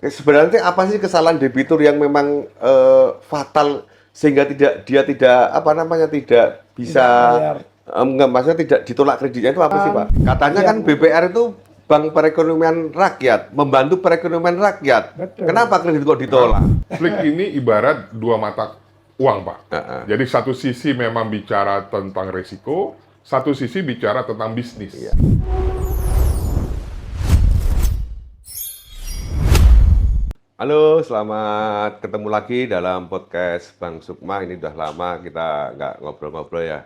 Sebenarnya apa sih kesalahan debitur yang memang fatal sehingga dia tidak apa namanya tidak bisa Tidak bayar. enggak maksudnya tidak ditolak kreditnya itu apa sih Pak? Katanya kan Yang BPR itu Bank Perekonomian Rakyat, membantu perekonomian rakyat. betul. Kenapa kredit kok ditolak? Slik ini ibarat dua mata uang, Pak. Heeh. Jadi satu sisi memang bicara tentang resiko, satu sisi bicara tentang bisnis. Iya. Halo, selamat ketemu lagi dalam podcast Bang Sukma. Ini udah lama kita nggak ngobrol-ngobrol ya.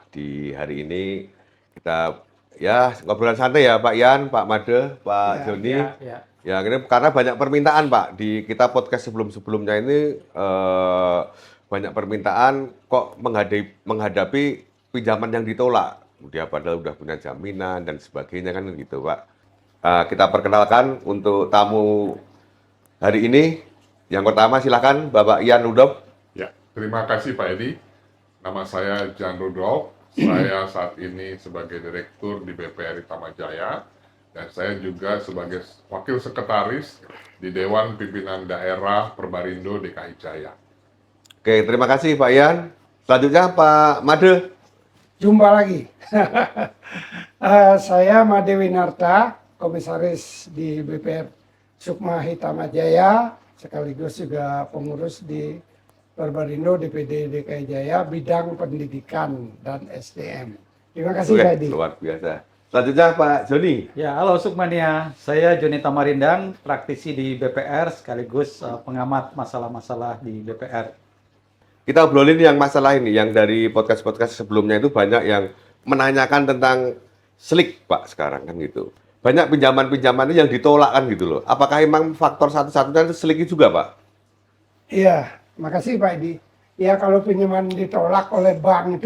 Di hari ini kita ya ngobrolan santai ya Pak Yan, Pak Made, Pak Ya, Joni. ya. Ya, ini karena banyak permintaan Pak di kita podcast sebelum-sebelumnya ini banyak permintaan kok menghadapi pinjaman yang ditolak. Dia padahal udah punya jaminan dan sebagainya kan gitu Pak. Kita perkenalkan untuk tamu hari ini. Yang pertama silakan Bapak Ian Rudolf. Ya, terima kasih Pak Edi. Nama saya Jan Rudolf. Saya saat ini sebagai direktur di BPRI Tamajaya dan saya juga sebagai wakil sekretaris di Dewan Pimpinan Daerah Perbarindo DKI Jaya. Oke, terima kasih Pak Ian. Selanjutnya Pak Made. Jumpa lagi. Saya Made Winarta, komisaris di BPR Sukma Hitamajaya, sekaligus juga pengurus di Perbarindo DPD DKI Jaya, bidang pendidikan dan SDM. Terima kasih Oke, Pak Edi. luar biasa. Selanjutnya Pak Joni. Ya, halo Sukmania. Saya Joni Tamarindang, praktisi di BPR sekaligus pengamat masalah-masalah di BPR. Kita obrolin yang masalah ini, yang dari podcast-podcast sebelumnya itu banyak yang menanyakan tentang slik Pak sekarang kan gitu. Banyak pinjaman-pinjaman yang ditolak kan gitu loh. Apakah emang faktor satu-satunya itu slik juga Pak? Iya, makasih Pak Edi. Ya kalau pinjaman ditolak oleh bank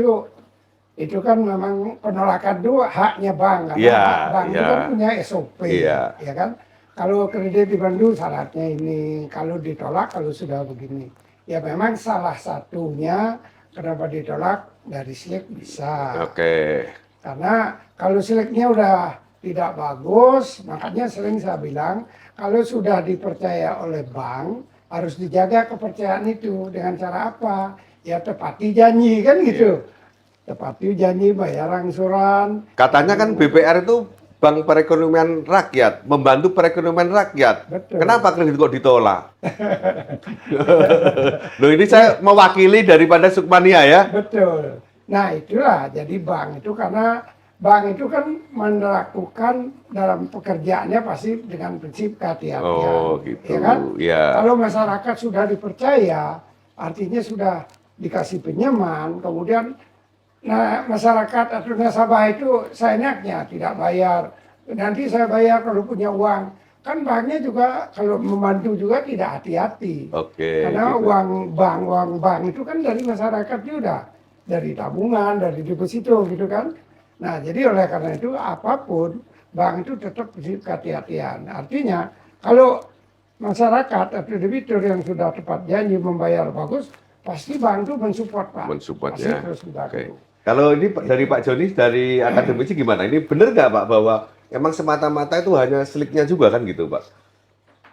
itu kan memang penolakan itu haknya bank. Karena Iya, bank itu iya. kan punya SOP, Iya. ya kan? Kalau kredit dibantu syaratnya ini, kalau ditolak kalau sudah begini. Ya memang salah satunya kenapa ditolak dari slik bisa. Oke. Karena kalau sliknya udah tidak bagus, makanya sering saya bilang kalau sudah dipercaya oleh bank harus dijaga kepercayaan itu dengan cara apa? Ya tepati janji kan gitu. Tepati janji bayar angsuran. Katanya kan BPR itu Bank Perekonomian Rakyat, membantu perekonomian rakyat. Betul. Kenapa kredit kok ditolak? Loh ini saya mewakili daripada Sukmania ya. Betul. Nah itulah jadi bank itu karena bank itu kan melakukan dalam pekerjaannya pasti dengan prinsip kehati-hatian. Oh gitu. Ya kan? Ya. Kalau masyarakat sudah dipercaya, artinya sudah dikasih pinjaman, kemudian nah masyarakat atau nasabah itu seenaknya tidak bayar. Nanti saya bayar kalau punya uang. Kan banknya juga kalau membantu juga tidak hati-hati. Oke. Karena gitu. uang bank itu kan dari masyarakat juga, dari tabungan, dari deposito gitu kan. Nah jadi oleh karena itu apapun bank itu tetap kehati-hatian. Artinya kalau masyarakat atau debitur yang sudah tepat janji membayar bagus, pasti bank itu mensupport Pak. Mensupport Pasti ya. terus Oke. dibantu. Kalau ini dari Pak Joni, dari akademisi gimana? Ini benar nggak Pak bahwa emang semata-mata itu hanya sliknya juga kan gitu Pak?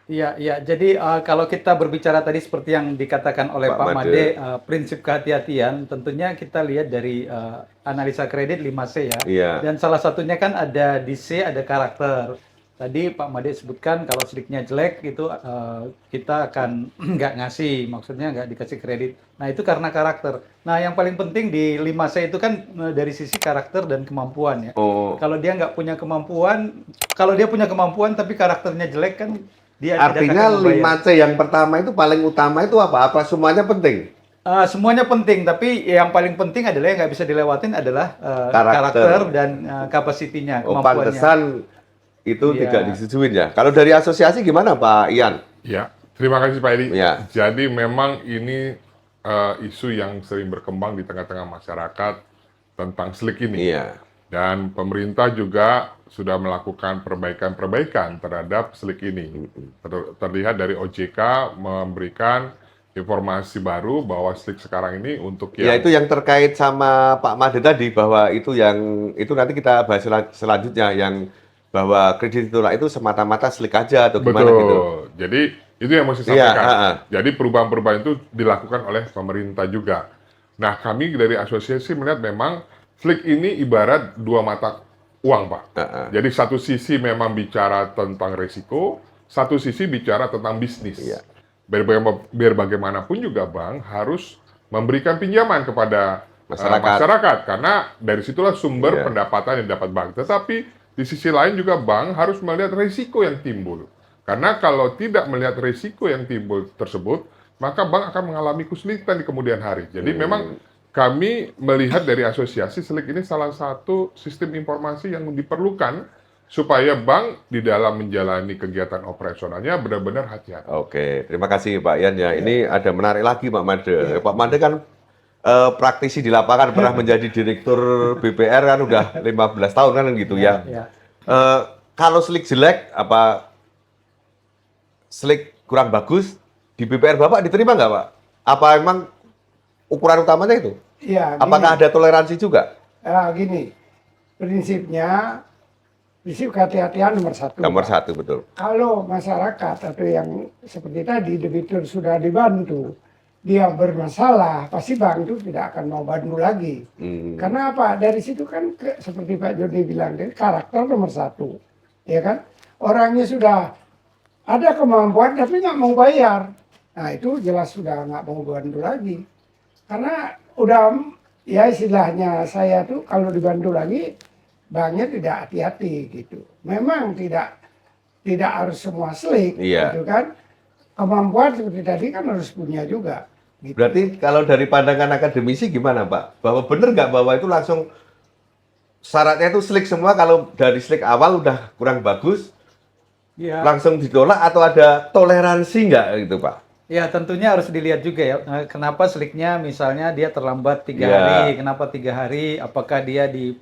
Iya, iya. Jadi kalau kita berbicara tadi seperti yang dikatakan oleh Pak Pak Made. Made, prinsip kehati-hatian, tentunya kita lihat dari analisa kredit 5C ya. Iya. Dan salah satunya kan ada di C, ada karakter. Tadi Pak Made sebutkan kalau sliknya jelek itu kita akan nggak ngasih, maksudnya nggak dikasih kredit. Nah itu karena karakter. Nah yang paling penting di 5C itu kan dari sisi karakter dan kemampuan ya. Oh. Kalau dia nggak punya kemampuan, kalau dia punya kemampuan tapi karakternya jelek kan dia tidak Artinya akan membayar. 5C yang pertama itu paling utama itu apa? Apa semuanya penting? Semuanya penting, tapi yang paling penting adalah yang nggak bisa dilewatin adalah Karakter. karakter dan kapasitinya, Oh, kemampuannya. pantesan itu Iya. tidak disetujuin ya. Kalau dari asosiasi gimana Pak Ian? Ya, terima kasih Pak Edi. Ya. Jadi memang ini isu yang sering berkembang di tengah-tengah masyarakat tentang slik ini. Iya. Dan pemerintah juga sudah melakukan perbaikan-perbaikan terhadap slik ini. Terlihat dari OJK memberikan informasi baru bahwa slik sekarang ini untuk Ya yang itu yang terkait sama Pak Made tadi bahwa itu yang itu nanti kita bahas selanjutnya yang bahwa kredit ditolak itu semata-mata slik aja atau gimana gitu? Betul. Jadi itu yang mesti Iya, sampaikan. Jadi perubahan-perubahan itu dilakukan oleh pemerintah juga. Nah, kami dari asosiasi melihat memang slik ini ibarat dua mata uang, Pak. Jadi satu sisi memang bicara tentang risiko, satu sisi bicara tentang bisnis. Iya. Biar bagaimanapun juga bank harus memberikan pinjaman kepada Masyarakat. karena dari situlah sumber Iya. pendapatan yang dapat bank. Tetapi di sisi lain juga bank harus melihat risiko yang timbul. Karena kalau tidak melihat risiko yang timbul tersebut, maka bank akan mengalami kesulitan di kemudian hari. Jadi memang kami melihat dari asosiasi slik ini salah satu sistem informasi yang diperlukan supaya bank di dalam menjalani kegiatan operasionalnya benar-benar hati-hati. Oke, terima kasih Pak Yan ya. Ini ada menarik lagi Pak Made. Pak Made kan praktisi di lapangan, pernah menjadi direktur BPR kan udah 15 tahun kan gitu ya. Kalau slik jelek, apa slik kurang bagus, di BPR Bapak diterima nggak Pak? Apa emang ukuran utamanya itu? Iya, Apakah ada toleransi juga? gini, prinsip kehati-hatian nomor satu. Nomor satu, betul. Kalau masyarakat atau yang seperti tadi debitur sudah dibantu, dia bermasalah, pasti bank itu tidak akan mau bantu lagi. Karena apa? Dari situ kan seperti Pak Joni bilang, dari karakter nomor satu, ya kan? Orangnya sudah ada kemampuan tapi nggak mau bayar. Nah itu jelas sudah nggak mau bantu lagi. Karena udah, ya istilahnya saya tuh kalau dibantu lagi, banknya tidak hati-hati gitu. Memang tidak harus semua slik, gitu kan. Kemampuan seperti tadi kan harus punya juga. Gitu. Berarti kalau dari pandangan akademisi gimana Pak? Bahwa benar nggak bahwa itu langsung syaratnya itu slik semua, kalau dari slik awal udah kurang bagus, langsung ditolak atau ada toleransi nggak gitu Pak? Ya tentunya harus dilihat juga ya, kenapa sliknya misalnya dia terlambat 3 hari, kenapa 3 hari, apakah dia di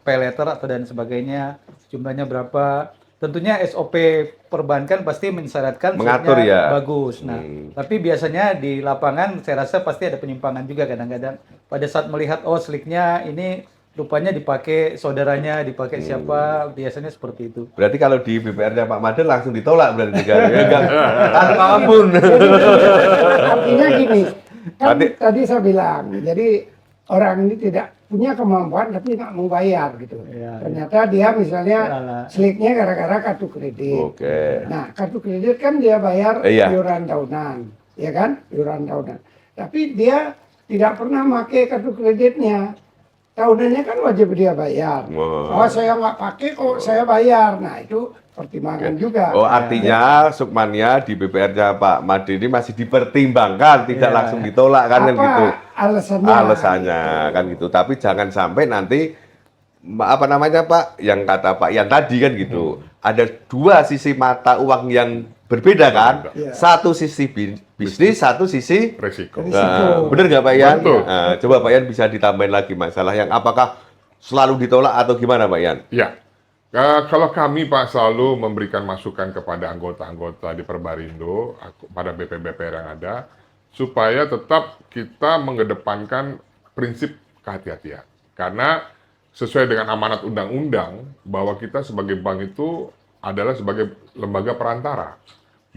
pay letter atau dan sebagainya, jumlahnya berapa. Tentunya SOP perbankan pasti mensyaratkan Mengatur sliknya ya. bagus. Nah, tapi biasanya di lapangan saya rasa pasti ada penyimpangan juga kadang-kadang. Pada saat melihat oh sliknya ini rupanya dipakai saudaranya, dipakai siapa, biasanya seperti itu. Berarti kalau di BPR-nya Pak Made langsung ditolak berarti enggak apapun. Artinya gini, kan tadi saya bilang, jadi orang ini tidak punya kemampuan tapi nggak mau bayar gitu. Ternyata dia misalnya sliknya gara-gara kartu kredit. Nah kartu kredit kan dia bayar iuran tahunan, ya kan, iuran tahunan. Tapi dia tidak pernah pakai kartu kreditnya. Tahunannya kan wajib dia bayar. Oh saya nggak pakai kok saya bayar. Nah itu pertimbangan juga. Oh artinya sukmannya di BPR-nya Pak Made ini masih dipertimbangkan, tidak langsung ditolak kan gitu. Alasannya kan gitu. Tapi jangan sampai nanti apa namanya Pak, yang kata Pak Yan tadi kan gitu. Ada dua sisi mata uang yang berbeda kan. Satu sisi bisnis, satu sisi Risiko. bener nggak Pak Yan? Betul. Coba Pak Yan bisa ditambahin lagi masalah yang apakah selalu ditolak atau gimana Pak Yan? Ya, kalau kami Pak selalu memberikan masukan kepada anggota-anggota di Perbarindo, pada BP-BPR yang ada, supaya tetap kita mengedepankan prinsip kehati-hatian. Karena sesuai dengan amanat undang-undang, bahwa kita sebagai bank itu adalah sebagai lembaga perantara.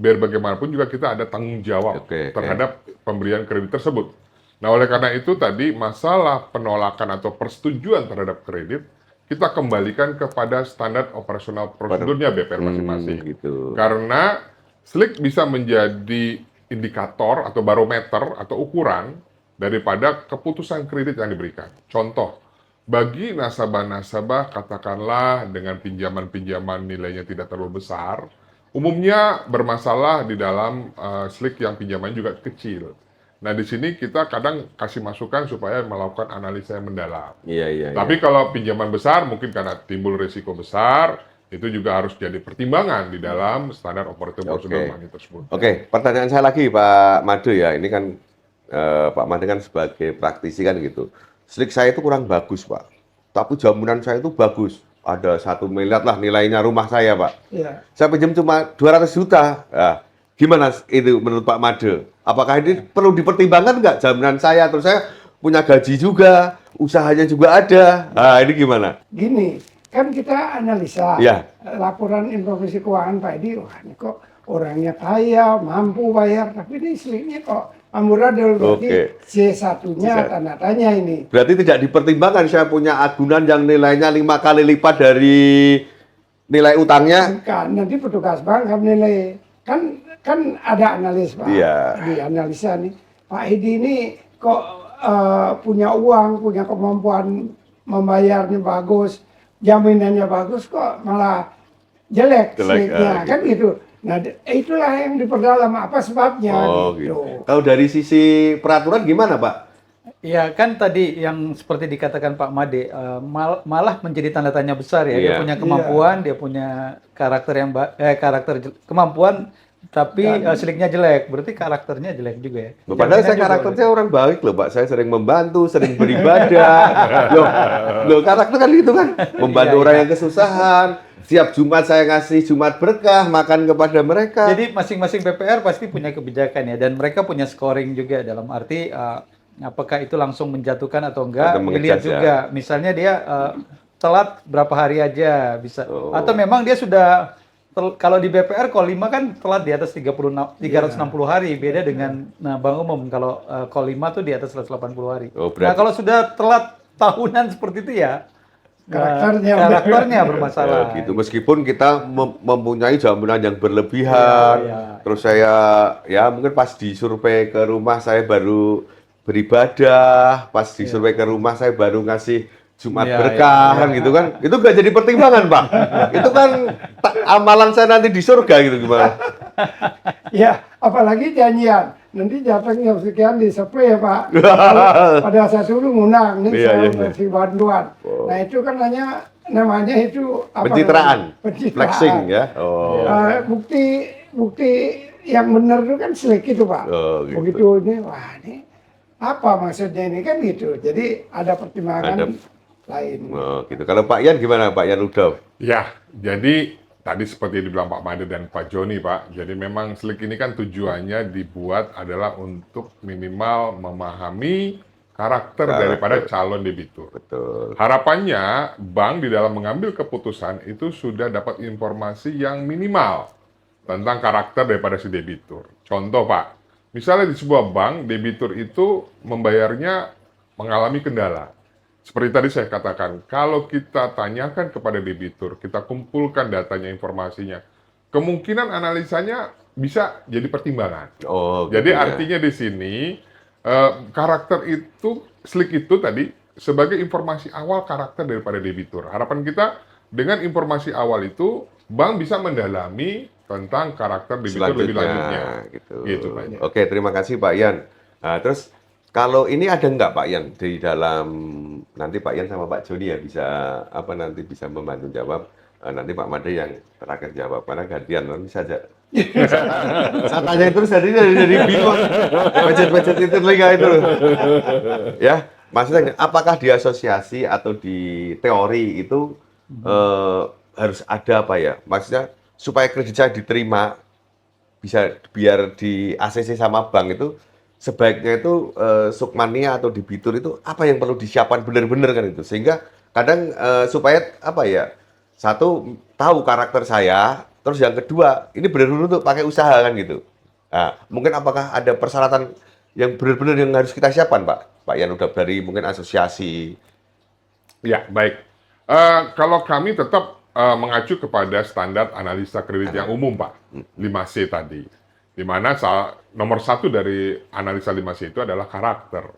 Biar bagaimanapun juga kita ada tanggung jawab terhadap pemberian kredit tersebut. Nah, oleh karena itu tadi masalah penolakan atau persetujuan terhadap kredit, kita kembalikan kepada standar operasional prosedurnya BPR masing-masing. Gitu. Karena slik bisa menjadi indikator atau barometer atau ukuran daripada keputusan kredit yang diberikan. Contoh, bagi nasabah-nasabah katakanlah dengan pinjaman-pinjaman nilainya tidak terlalu besar, umumnya bermasalah di dalam slik yang pinjaman juga kecil. Nah, di sini kita kadang kasih masukan supaya melakukan analisa yang mendalam. Tapi kalau pinjaman besar, mungkin karena timbul risiko besar, itu juga harus jadi pertimbangan di dalam standar operating procedure money tersebut. Pertanyaan saya lagi Pak Made ya, ini kan Pak Made kan sebagai praktisi kan gitu. Slik saya itu kurang bagus Pak, tapi jaminan saya itu bagus. Ada 1 miliar lah nilainya rumah saya Pak. Saya pinjam cuma 200 juta. Nah, gimana itu menurut Pak Made? Apakah ini perlu dipertimbangkan nggak jaminan saya? Terus saya punya gaji juga, usahanya juga ada. Nah, ini gimana? Gini, kan kita analisa Iya. laporan informasi keuangan Pak Edi, wah ini kok orangnya kaya, mampu bayar, tapi ini seliknya kok amburadul, berarti Oke. C1-nya tanda tanya ini. Berarti tidak dipertimbangkan saya punya agunan yang nilainya 5 kali lipat dari nilai utangnya. Bukan, nanti petugas bank akan nilai. Kan ada analis Pak, Iya. di analisa nih, Pak Edi ini kok punya uang, punya kemampuan membayarnya bagus, jaminannya bagus, kok malah jelek slide-nya, kan gitu. Nah, itulah yang diperdalam, apa sebabnya Oh, gitu. gitu. Kalau dari sisi peraturan gimana, Pak? Ya kan tadi yang seperti dikatakan Pak Made, malah menjadi tanda tanya besar ya. Dia Iya. punya kemampuan, dia punya karakter yang kemampuan, tapi seliknya jelek. Berarti karakternya jelek juga ya. Padahal saya Jaminannya karakternya orang baik loh, Pak. Saya sering membantu, sering beribadah. Loh, karakter kan gitu kan. Membantu Iya, orang yang kesusahan. Siap Jumat saya ngasih Jumat berkah, makan kepada mereka. Jadi masing-masing BPR pasti punya kebijakan ya, dan mereka punya scoring juga dalam arti apakah itu langsung menjatuhkan atau enggak, Atau mengejudge dilihat ya. juga. Misalnya dia telat berapa hari aja bisa, Oh. atau memang dia sudah kalau di BPR call 5 kan telat di atas 360 hari, beda dengan bank umum kalau call 5 tuh di atas 180 hari. Oh, Nah berarti- kalau sudah telat tahunan seperti itu ya Karakternya. bermasalah. Gitu. Meskipun kita mempunyai jaminan yang berlebihan, Iya. terus saya ya mungkin pas disurvei ke rumah saya baru beribadah, pas disurvei ke rumah saya baru ngasih Jumat Iya, berkah, kan gitu kan. Itu nggak jadi pertimbangan, Pak. Itu kan amalan saya nanti di surga gitu gimana? Ya, apalagi janjian. Nanti jatahnya sekian di survei ya Pak. Pada saat dulu ngundang, nih Iya, saya iya. kasih bantuan. Nah itu kan namanya itu apa Pencitraan, namanya? Pencitraan. flexing ya. Oh. Bukti yang benar itu kan selek itu Pak. Oh, gitu. Begitu ini, wah ini apa maksudnya ini kan gitu. Jadi ada pertimbangan lain. Oh, gitu. Kalau Pak Yan gimana, Pak Yan Udov? Ya, jadi tadi seperti dibilang Pak Made dan Pak Joni, Pak. Jadi memang slik ini kan tujuannya dibuat adalah untuk minimal memahami karakter daripada calon debitur. Betul. Harapannya bank di dalam mengambil keputusan itu sudah dapat informasi yang minimal tentang karakter daripada si debitur. Contoh Pak, misalnya di sebuah bank, debitur itu membayarnya mengalami kendala. Seperti tadi saya katakan, kalau kita tanyakan kepada debitur, kita kumpulkan datanya, informasinya, kemungkinan analisanya bisa jadi pertimbangan. Oh, gitu Jadi ya. artinya di sini karakter itu, slik itu tadi sebagai informasi awal karakter daripada debitur. Harapan kita dengan informasi awal itu bank bisa mendalami tentang karakter debitur lebih lanjutnya. gitu. Gitu, Pak. Oke, terima kasih Pak Yan. Nah, terus kalau ini ada nggak Pak Yan di dalam, nanti Pak Yan sama Pak Joni ya bisa nanti bisa membantu jawab. Nanti Pak Made yang terakhir jawab karena gantian nanti saja. Saya tanya terus dari bingung. Budget itu itu. Ya, maksudnya apakah di asosiasi atau di teori itu harus ada apa ya? Maksudnya supaya kredit saya diterima bisa biar di ACC sama bank itu sebaiknya itu Sukmania atau debitur itu apa yang perlu disiapkan benar-benar kan itu sehingga kadang supaya apa ya satu tahu karakter saya terus yang kedua ini benar-benar untuk pakai usaha kan gitu. Nah, mungkin apakah ada persyaratan yang benar-benar yang harus kita siapkan Pak Yan udah dari mungkin asosiasi. Ya, baik. Kalau kami tetap mengacu kepada standar analisa kredit yang umum, Pak, 5C tadi. Di mana nomor satu dari analisa 5C itu adalah karakter.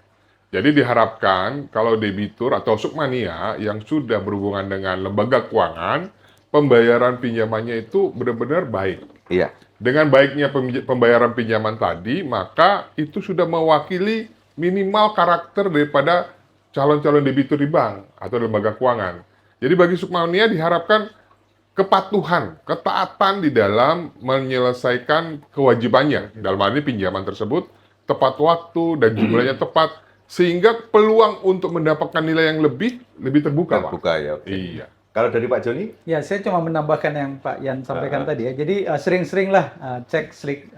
Jadi diharapkan kalau debitur atau Sukmania yang sudah berhubungan dengan lembaga keuangan, pembayaran pinjamannya itu benar-benar baik. Iya. Dengan baiknya pembayaran pinjaman tadi, maka itu sudah mewakili minimal karakter daripada calon-calon debitur di bank atau lembaga keuangan. Jadi bagi Sukmania diharapkan kepatuhan, ketaatan di dalam menyelesaikan kewajibannya. Dalam hal ini pinjaman tersebut tepat waktu dan jumlahnya tepat, sehingga peluang untuk mendapatkan nilai yang lebih terbuka, Pak. Terbuka ya. Oke. Iya. Kalau dari Pak Joni? Ya, saya cuma menambahkan yang Pak Yan sampaikan tadi ya. Jadi sering-seringlah cek slik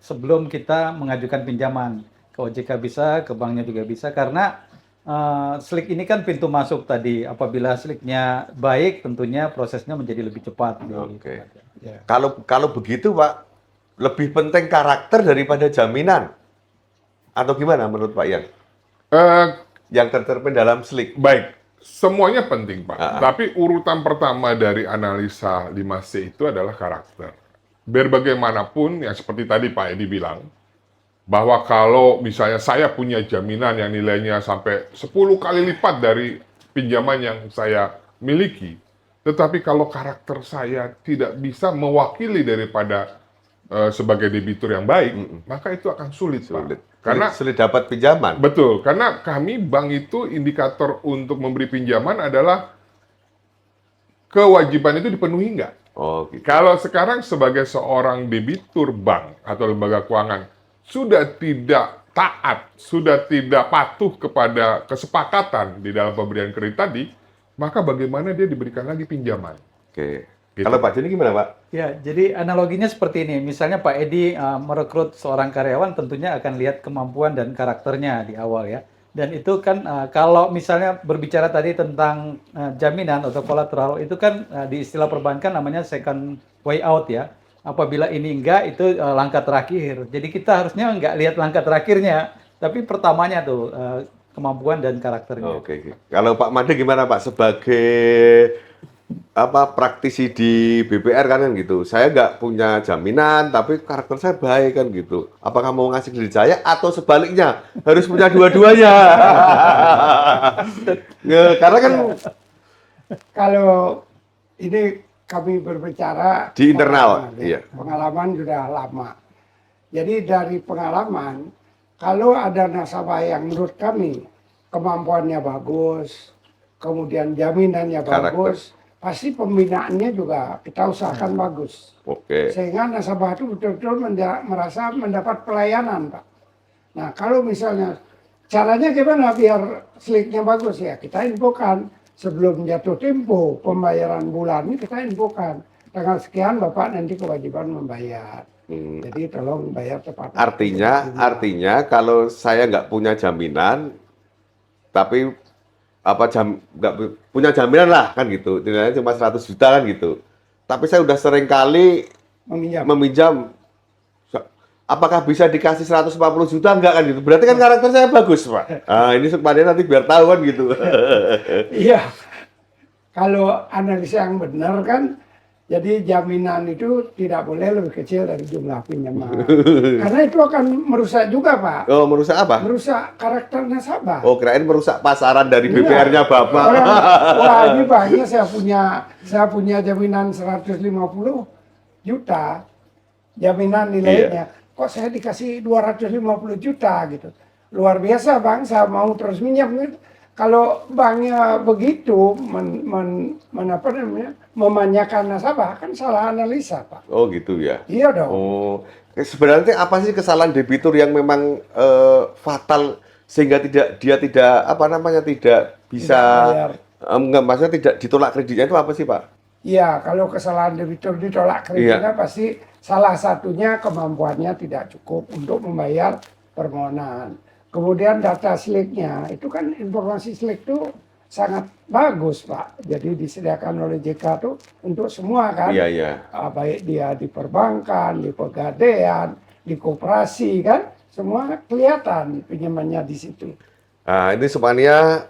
sebelum kita mengajukan pinjaman. Ke OJK bisa, ke banknya juga bisa, karena Slick ini kan pintu masuk tadi. Apabila slicknya baik, tentunya prosesnya menjadi lebih cepat. Oke. Ya. Kalau begitu Pak, lebih penting karakter daripada jaminan. Atau gimana menurut Pak Yan? Eh, Yang tercermin dalam Slick. Baik, semuanya penting, Pak. Ah. Tapi urutan pertama dari analisa 5C itu adalah karakter. Biar bagaimanapun, yang seperti tadi Pak Edi bilang, bahwa kalau misalnya saya punya jaminan yang nilainya sampai 10 kali lipat dari pinjaman yang saya miliki, tetapi kalau karakter saya tidak bisa mewakili daripada sebagai debitur yang baik, maka itu akan sulit, Sulit. Pak. Karena sulit dapat pinjaman. betul, karena kami bank itu indikator untuk memberi pinjaman adalah kewajiban itu dipenuhi nggak. Oh, gitu. Kalau sekarang sebagai seorang debitur bank atau lembaga keuangan sudah tidak taat, sudah tidak patuh kepada kesepakatan di dalam pemberian kredit tadi, maka bagaimana dia diberikan lagi pinjaman? Oke. Gitu. Kalau Pak Joni gimana Pak? Ya, jadi analoginya seperti ini. Misalnya Pak Edi merekrut seorang karyawan, tentunya akan lihat kemampuan dan karakternya di awal ya. Dan itu kan kalau misalnya berbicara tadi tentang jaminan atau kolateral, itu kan di istilah perbankan namanya second way out ya. Apabila ini enggak, itu langkah terakhir. Jadi kita harusnya enggak lihat langkah terakhirnya, tapi pertamanya tuh kemampuan dan karakternya. Oke. Kalau Pak Made gimana Pak? Sebagai praktisi di BPR kan gitu. Saya nggak punya jaminan, tapi karakter saya baik kan gitu. Apakah mau ngasih kredit saya atau sebaliknya harus punya dua-duanya? Karena kan Kalau ini kami berbicara Di internal, pengalaman, iya. Pengalaman sudah lama. Jadi dari pengalaman, kalau ada nasabah yang menurut kami kemampuannya bagus, kemudian jaminannya Karakter. bagus, pasti pembinaannya juga kita usahakan bagus. oke. Sehingga nasabah itu betul-betul merasa mendapat pelayanan, Pak. Nah, kalau misalnya caranya gimana biar slicknya bagus ya, kita infokan sebelum jatuh tempo pembayaran bulan ini kita infokan tanggal sekian Bapak nanti kewajiban membayar. Jadi tolong bayar tepat. Artinya kalau saya nggak punya jaminan, tapi nggak punya jaminan lah kan gitu, nilainya cuma 100 juta kan gitu. Tapi saya udah sering kali meminjam, apakah bisa dikasih 140 juta enggak kan gitu. Berarti kan karakter saya bagus, Pak. Ini supaya nanti biar tahu kan gitu. Iya. Kalau analisa yang benar kan, jadi jaminan itu tidak boleh lebih kecil dari jumlah pinjaman. Karena itu akan merusak juga, Pak. Oh, merusak apa? Merusak karakter nasabah. Oh, kirain merusak pasaran dari Iya. BPR-nya Bapak. Wah, ini banknya saya punya jaminan 150 juta. Jaminan nilainya. Kok saya dikasih 250 juta gitu. Luar biasa, Bang. Saya mau terus minjam gitu. Kalau banknya begitu memanjakan nasabah, kan salah analisa, Pak. Oh, gitu ya. Iya dong. Oh, sebenarnya apa sih kesalahan debitur yang memang fatal sehingga tidak tidak bisa bayar. enggak, maksudnya tidak ditolak kreditnya itu apa sih, Pak? Iya, kalau kesalahan debitur ditolak kreditnya pasti salah satunya kemampuannya tidak cukup untuk membayar permohonan. Kemudian data slicknya, itu kan informasi slick itu sangat bagus, Pak. Jadi disediakan oleh JK itu untuk semua kan. Iya. Baik dia di perbankan, di pegadaian, di koperasi kan. Semua kelihatan pinjamannya di situ. Nah, ini Sukmania,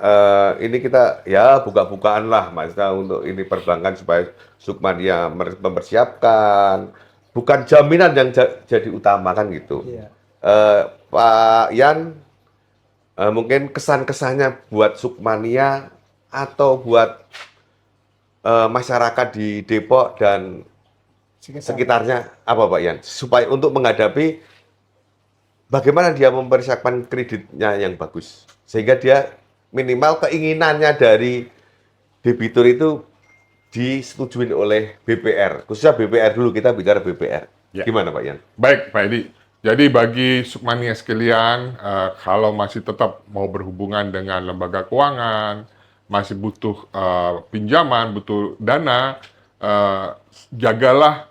ini kita ya buka-bukaan lah, maksudnya untuk ini perbankan supaya Sukmania mempersiapkan, bukan jaminan yang jadi utama kan gitu. Iya. Pak Yan, mungkin kesan-kesannya buat Sukmania atau buat masyarakat di Depok dan sekitarnya apa Pak Yan? Supaya untuk menghadapi bagaimana dia mempersiapkan kreditnya yang bagus. Sehingga dia minimal keinginannya dari debitur itu disetujui oleh BPR. Khususnya BPR dulu, kita bicara BPR. Ya. Gimana Pak Yan? Baik, Pak Edi. Jadi bagi Sukmania sekalian, kalau masih tetap mau berhubungan dengan lembaga keuangan, masih butuh pinjaman, butuh dana, jagalah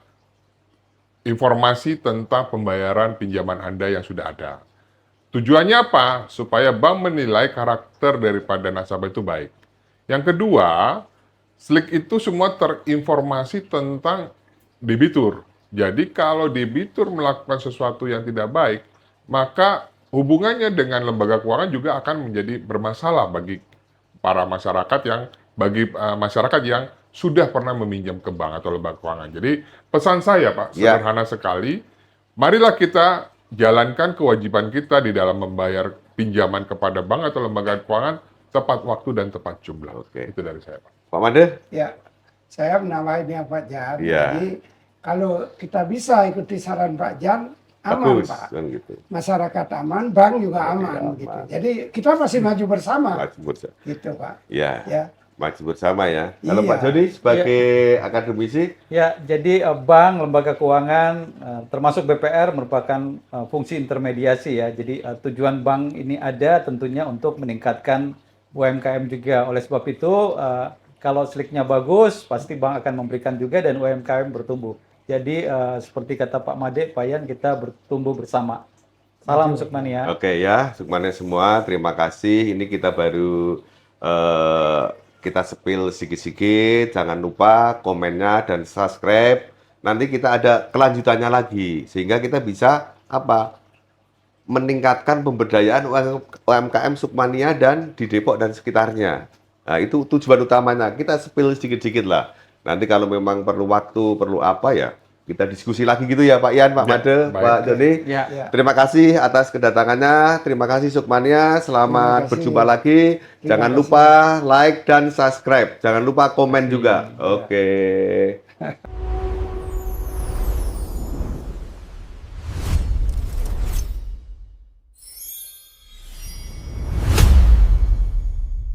informasi tentang pembayaran pinjaman Anda yang sudah ada. Tujuannya apa? Supaya bank menilai karakter daripada nasabah itu baik. Yang kedua, Slick itu semua terinformasi tentang debitur. Jadi kalau debitur melakukan sesuatu yang tidak baik, maka hubungannya dengan lembaga keuangan juga akan menjadi bermasalah bagi para masyarakat masyarakat yang sudah pernah meminjam ke bank atau lembaga keuangan. Jadi pesan saya Pak, Ya. sederhana sekali, marilah kita jalankan kewajiban kita di dalam membayar pinjaman kepada bank atau lembaga keuangan tepat waktu dan tepat jumlah. Oke. Itu dari saya Pak. Pak Made? Ya, saya menambahin ya Pak Jan. Ya. Jadi kalau kita bisa ikuti saran Pak Jan, aman Bagus, Pak. kan gitu. Masyarakat aman, bank juga Oke, aman, aman. gitu. Jadi kita masih maju bersama, Maju bersama. gitu Pak. Ya, Ya, maju bersama ya. Kalau Iya. Pak Joni sebagai akademisi, Ya, jadi bank, lembaga keuangan, termasuk BPR merupakan fungsi intermediasi ya. Jadi tujuan bank ini ada tentunya untuk meningkatkan UMKM juga. Oleh sebab itu, kalau Slick-nya bagus, pasti bank akan memberikan juga dan UMKM bertumbuh. Jadi seperti kata Pak Made, Pak Yan, kita bertumbuh bersama. Salam Sukmania. oke ya, Sukmanya semua, terima kasih. Ini kita baru kita sepil sedikit-sedikit. Jangan lupa komennya dan subscribe. Nanti kita ada kelanjutannya lagi, sehingga kita bisa apa? Meningkatkan pemberdayaan UMKM Sukmania dan di Depok dan sekitarnya. Nah, itu tujuan utamanya. Kita sepil sedikit-sedikit lah. Nanti kalau memang perlu waktu, perlu apa ya, kita diskusi lagi gitu ya Pak Yan, Pak Ya, Made, baik. Pak Joni. Ya. ya. Terima kasih atas kedatangannya. Terima kasih Sukmania. Selamat Terima kasih. berjumpa lagi. Terima Jangan kasih. lupa like dan subscribe. Jangan lupa komen juga. Oke.